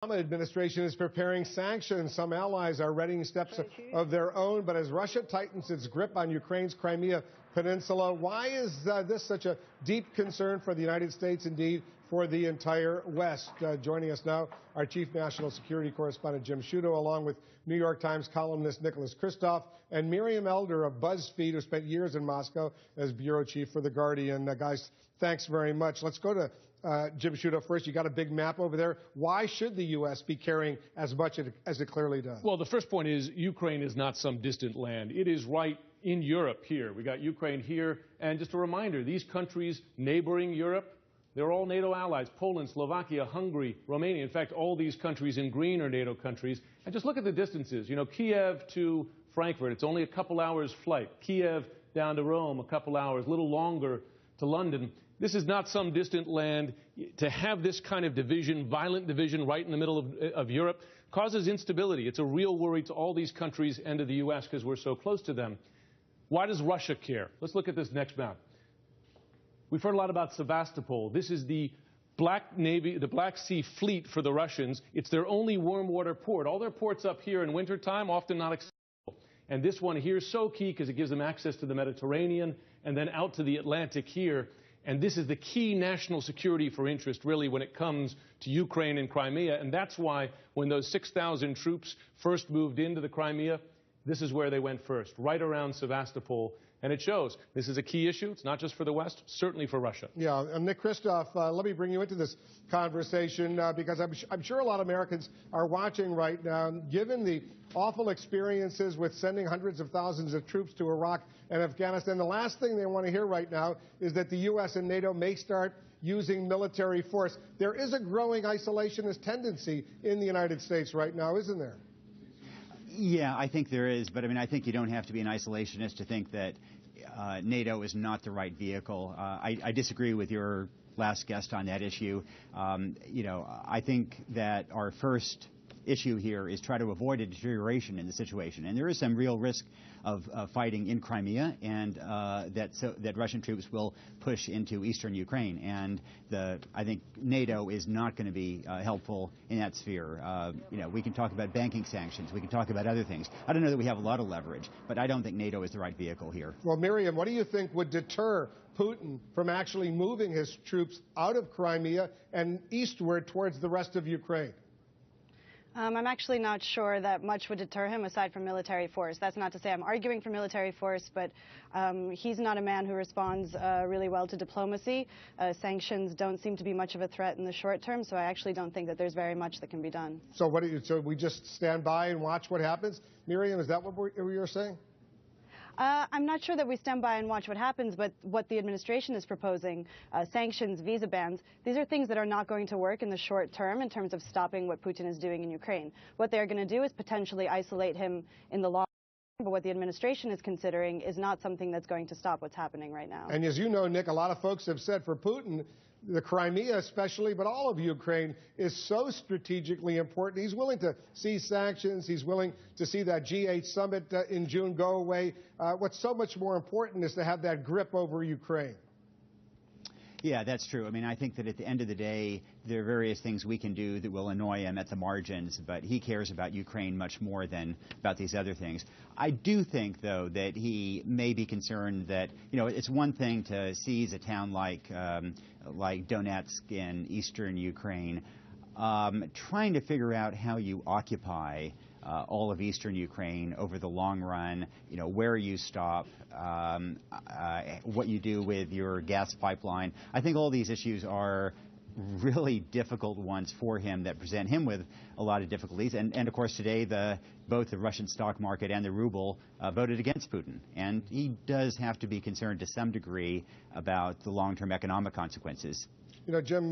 Obama administration is preparing sanctions. Some allies are readying steps of their own. But as Russia tightens its grip on Ukraine's Crimea Peninsula, why is this such a deep concern for the United States, indeed for the entire West? Joining us now, our chief national security correspondent Jim Sciutto, along with New York Times columnist Nicholas Kristof, and Miriam Elder of BuzzFeed, who spent years in Moscow as bureau chief for The Guardian. Guys, thanks very much. Let's go to Jim Sciutto first. You got a big map over there. Why should the U.S. be carrying as much as it clearly does? Well, the first point is Ukraine is not some distant land. It is right in Europe here. We got Ukraine here. And just a reminder, these countries neighboring Europe, they're all NATO allies. Poland, Slovakia, Hungary, Romania. In fact, all these countries in green are NATO countries. And just look at the distances. You know, Kiev to Frankfurt, it's only a couple hours flight. Kiev down to Rome, a couple hours, a little longer to London. This is not some distant land. To have this kind of division, violent division right in the middle of Europe, causes instability. It's a real worry to all these countries and to the U.S. because we're so close to them. Why does Russia care? Let's look at this next map. We've heard a lot about Sevastopol. This is the Black Sea Fleet for the Russians. It's their only warm water port. All their ports up here in wintertime, often not accessible. And this one here is so key because it gives them access to the Mediterranean and then out to the Atlantic here. And this is the key national security for interest, really, when it comes to Ukraine and Crimea. And that's why when those 6,000 troops first moved into the Crimea, this is where they went first, right around Sevastopol. And it shows this is a key issue. It's not just for the West, certainly for Russia. Yeah, and Nick Kristof, let me bring you into this conversation because I'm sure a lot of Americans are watching right now. Given the awful experiences with sending hundreds of thousands of troops to Iraq and Afghanistan, the last thing they want to hear right now is that the U.S. and NATO may start using military force. There is a growing isolationist tendency in the United States right now, isn't there? Yeah, I think there is, but I mean, I think you don't have to be an isolationist to think that NATO is not the right vehicle. I disagree with your last guest on that issue. You know, I think that our first issue here is try to avoid a deterioration in the situation, and there is some real risk of fighting in Crimea, and that Russian troops will push into eastern Ukraine, and I think NATO is not going to be helpful in that sphere. You know, we can talk about banking sanctions, we can talk about other things. I don't know that we have a lot of leverage, but I don't think NATO is the right vehicle here. Well, Miriam, what do you think would deter Putin from actually moving his troops out of Crimea and eastward towards the rest of Ukraine? I'm actually not sure that much would deter him aside from military force. That's not to say I'm arguing for military force, but he's not a man who responds really well to diplomacy. Sanctions don't seem to be much of a threat in the short term, so I actually don't think that there's very much that can be done. So so we just stand by and watch what happens? Miriam, is that what you're saying? I'm not sure that we stand by and watch what happens, but what the administration is proposing, sanctions, visa bans, these are things that are not going to work in the short term in terms of stopping what Putin is doing in Ukraine. What they're going to do is potentially isolate him in the long term, but what the administration is considering is not something that's going to stop what's happening right now. And as you know, Nick, a lot of folks have said for Putin, the Crimea especially, but all of Ukraine is so strategically important. He's willing to see sanctions. He's willing to see that G8 summit in June go away. What's so much more important is to have that grip over Ukraine. Yeah, that's true. I mean, I think that at the end of the day, there are various things we can do that will annoy him at the margins, but he cares about Ukraine much more than about these other things. I do think, though, that he may be concerned that, you know, it's one thing to seize a town like Donetsk in eastern Ukraine. Trying to figure out how you occupy all of eastern Ukraine over the long run, you know, where you stop, what you do with your gas pipeline. I think all these issues are really difficult ones for him that present him with a lot of difficulties. And of course, today, both the Russian stock market and the ruble voted against Putin. And he does have to be concerned to some degree about the long-term economic consequences. You know, Jim,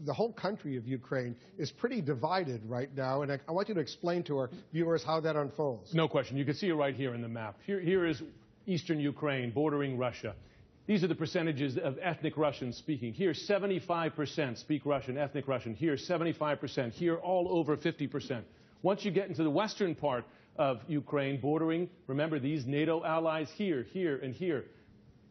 the whole country of Ukraine is pretty divided right now, and I want you to explain to our viewers how that unfolds. No question. You can see it right here in the map. Here is eastern Ukraine bordering Russia. These are the percentages of ethnic Russians speaking. Here, 75% speak Russian, ethnic Russian. Here, 75%. Here, all over 50%. Once you get into the western part of Ukraine, bordering, remember, these NATO allies here, here, and here,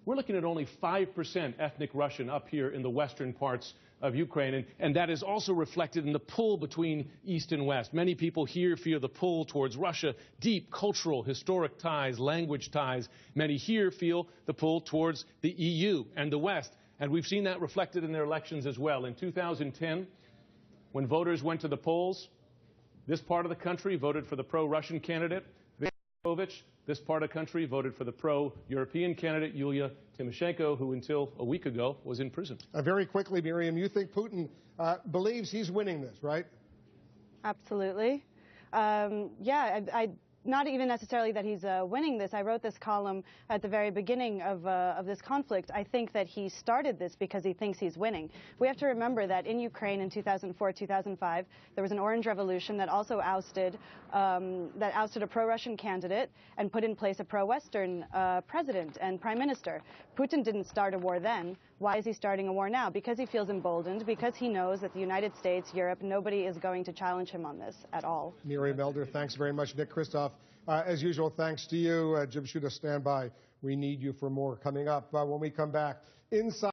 we're looking at only 5% ethnic Russian up here in the western parts of Ukraine, and that is also reflected in the pull between East and West. Many people here feel the pull towards Russia, deep cultural, historic ties, language ties. Many here feel the pull towards the EU and the West, and we've seen that reflected in their elections as well. In 2010, when voters went to the polls, this part of the country voted for the pro-Russian candidate, Viktor Yanukovych. This part of the country voted for the pro-European candidate, Yulia Tymoshenko, who until a week ago was in prison. Very quickly, Miriam, you think Putin believes he's winning this, right? Absolutely. Not even necessarily that he's winning this. I wrote this column at the very beginning of this conflict. I think that he started this because he thinks he's winning. We have to remember that in Ukraine in 2004, 2005, there was an orange revolution that also ousted a pro-Russian candidate and put in place a pro-Western president and prime minister. Putin didn't start a war then. Why is he starting a war now? Because he feels emboldened, because he knows that the United States, Europe, nobody is going to challenge him on this at all. Miriam Elder, thanks very much. Nick Kristof, as usual, thanks to you. Jim Shuda, stand by. We need you for more coming up when we come back. Inside.